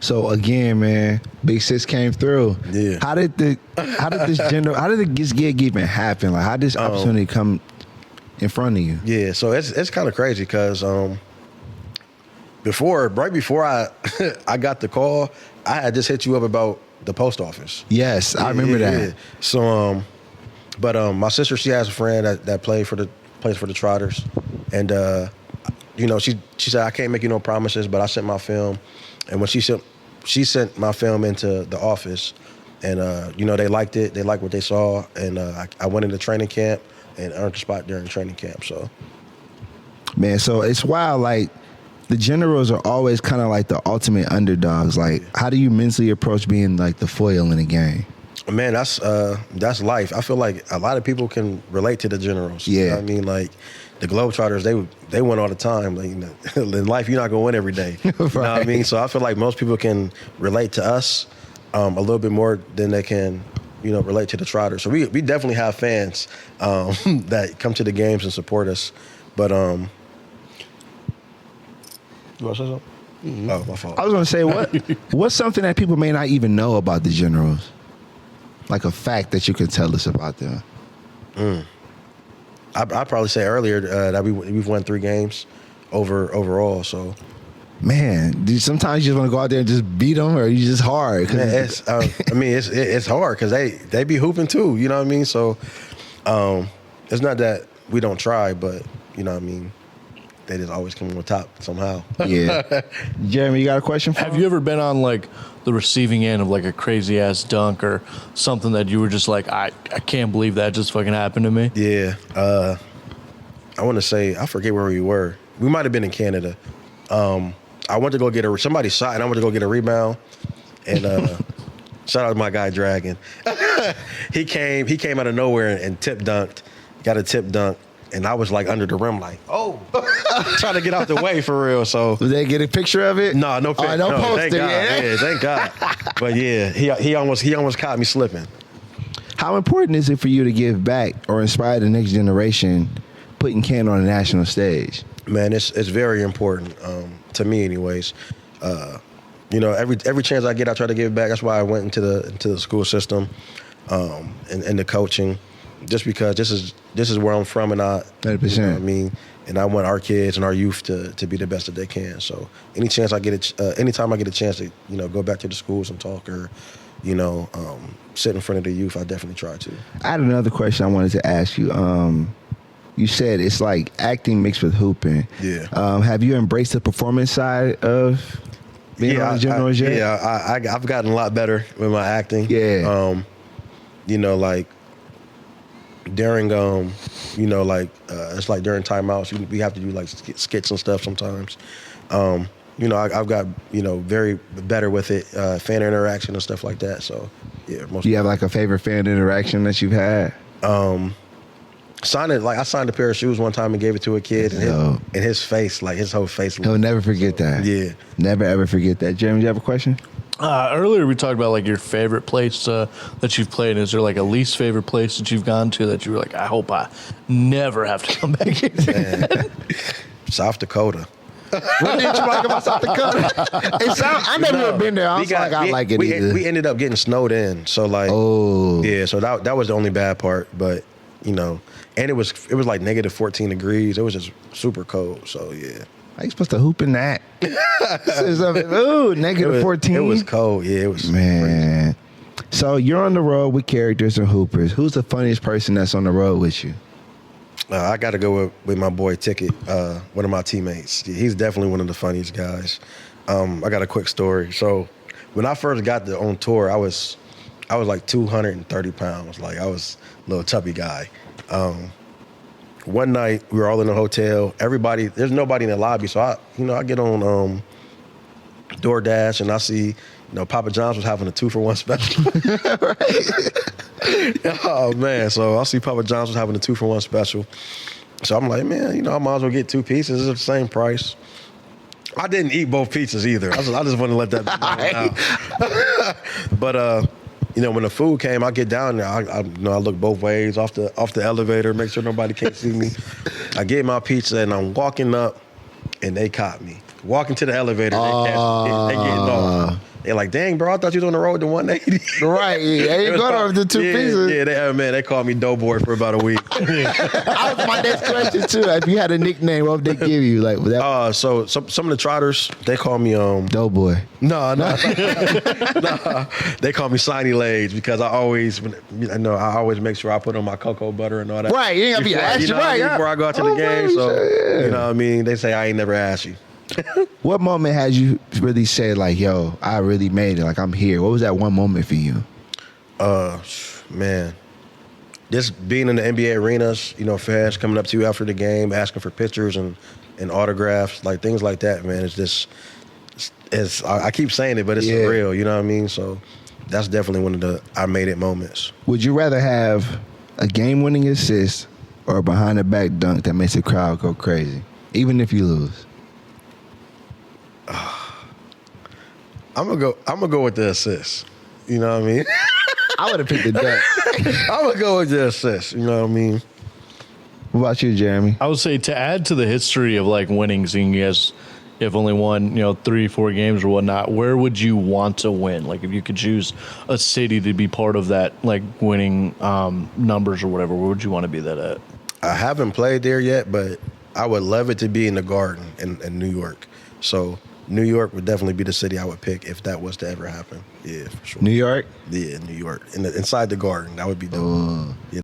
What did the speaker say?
So again, man, Big Sis came through. Yeah. How did this gig even happen? Like, how did this opportunity come in front of you? Yeah, so it's kind of crazy because right before I I got the call, I had just hit you up about the post office. Yes, I remember that. Yeah. So but my sister, she has a friend that plays for the Trotters, and she said, I can't make you no promises, but I sent my film, and when she sent my film into the office, and they liked it, they liked what they saw, and I went into training camp and earned a spot during training camp. So, man, so it's wild. Like, the Generals are always kind of like the ultimate underdogs. Like, how do you mentally approach being like the foil in the game? Man, that's life. I feel like a lot of people can relate to the Generals. Yeah. You know what I mean? Like, the Globetrotters, they win all the time. Like, in life, you're not going to win every day. You know what I mean? So I feel like most people can relate to us a little bit more than they can, relate to the Trotters. So we definitely have fans that come to the games and support us. But you want to say something? Mm-hmm. Oh, my fault. I was going to say, what's something that people may not even know about the Generals? Like a fact that you can tell us about them. I'd probably say earlier that we've won 3 games overall. So, man, sometimes you just want to go out there and just beat them, or you just hard? Man, it's hard because they be hooping too. You know what I mean? So, it's not that we don't try, but you know what I mean. They just always come on top somehow. Yeah. Jeremy, you got a question for Have you ever been on like the receiving end of like a crazy ass dunk or something that you were just like, I can't believe that just fucking happened to me? Yeah. I want to say, I forget where we were. We might have been in Canada. I went to go get somebody shot and I went to go get a rebound. And shout out to my guy Dragon. He came out of nowhere and tip dunked. Got a tip dunk. And I was like under the rim, like, trying to get out the way for real. So Did they get a picture of it? No picture. No poster. Thank God. Yeah, thank God. But yeah, he almost caught me slipping. How important is it for you to give back or inspire the next generation, putting Canada on a national stage? Man, it's very important to me, anyways. Every chance I get, I try to give back. That's why I went into the school system and the coaching. Just because this is where I'm from, and 100%. You know what I mean, and I want our kids and our youth to be the best that they can. So anytime I get a chance to go back to the schools and talk or sit in front of the youth, I definitely try to. I had another question I wanted to ask you. You said it's like acting mixed with hooping. Yeah. Have you embraced the performance side of being on the Generals yet? Yeah, I've gotten a lot better with my acting. Yeah. Like during it's like during timeouts we have to do like skits and stuff sometimes. I've got very better with it, fan interaction and stuff like that. So yeah. Do you have like a favorite fan interaction that you've had? I signed a pair of shoes one time and gave it to a kid, and his face, like his whole face. He'll never forget that. Yeah, never ever forget that. Jeremy, do you have a question? Earlier we talked about like your favorite place that you've played. Is there like a least favorite place that you've gone to that you were like, I hope I never have to come back here? South Dakota. What did you like about South Dakota? I never been there. I like it either. We ended up getting snowed in, so like, yeah. So that was the only bad part, but and it was like negative 14 degrees. It was just super cold. So yeah. How you supposed to hoop in that? Negative 14. It was cold. Yeah, it was. Man. Crazy. So you're on the road with characters and hoopers. Who's the funniest person that's on the road with you? I got to go with my boy Ticket, one of my teammates. He's definitely one of the funniest guys. I got a quick story. So when I first got on tour, I was like 230 pounds. Like I was a little chubby guy. One night we were all in a hotel. There's nobody in the lobby. So I get on DoorDash and I see, Papa John's was having a 2-for-1 special. Oh man. So I see Papa John's was having a 2-for-1 special. So I'm like, man, I might as well get 2 pizzas. It's the same price. I didn't eat both pizzas either. I just want to let that be known out. But when the food came, I get down there. I look both ways off the elevator, make sure nobody can't see me. I get my pizza and I'm walking up, and they caught me. Walking to the elevator, they getting off. They're like, dang, bro, I thought you was on the road to 180. Right. Yeah, you going over the 2 pieces. Yeah, they called me Doughboy for about a week. That was my next question too. If you had a nickname, what would they give you? Like that? So some of the Trotters, they call me Doughboy. No. They call me Shiny Legs because I always make sure I put on my cocoa butter and all that. Right, you ain't gotta be ashy, right? Before I go out to the game, so you know what I mean. They say I ain't never ashy. What moment had you really said like, "Yo, I really made it. Like I'm here"? What was that one moment for you? Man, just being in the NBA arenas, you know, fans coming up to you after the game, asking for pictures and autographs, like things like that. Man, it's just. I keep saying it, but it's real. You know what I mean? So that's definitely one of the I made it moments. Would you rather have a game-winning assist or a behind-the-back dunk that makes the crowd go crazy, even if you lose? I'm gonna go with the assist. You know what I mean? I would have picked the dunk. I'm gonna go with the assist. You know what I mean? What about you, Jeremy? I would say to add to the history of like winning, seeing you guys have only won, 3-4 games or whatnot, where would you want to win? Like if you could choose a city to be part of that, like winning numbers or whatever, where would you want to be that at? I haven't played there yet, but I would love it to be in the Garden in New York. So New York would definitely be the city I would pick if that was to ever happen. Yeah, for sure. New York? Yeah, New York. Inside the Garden, that would be dope. Yeah.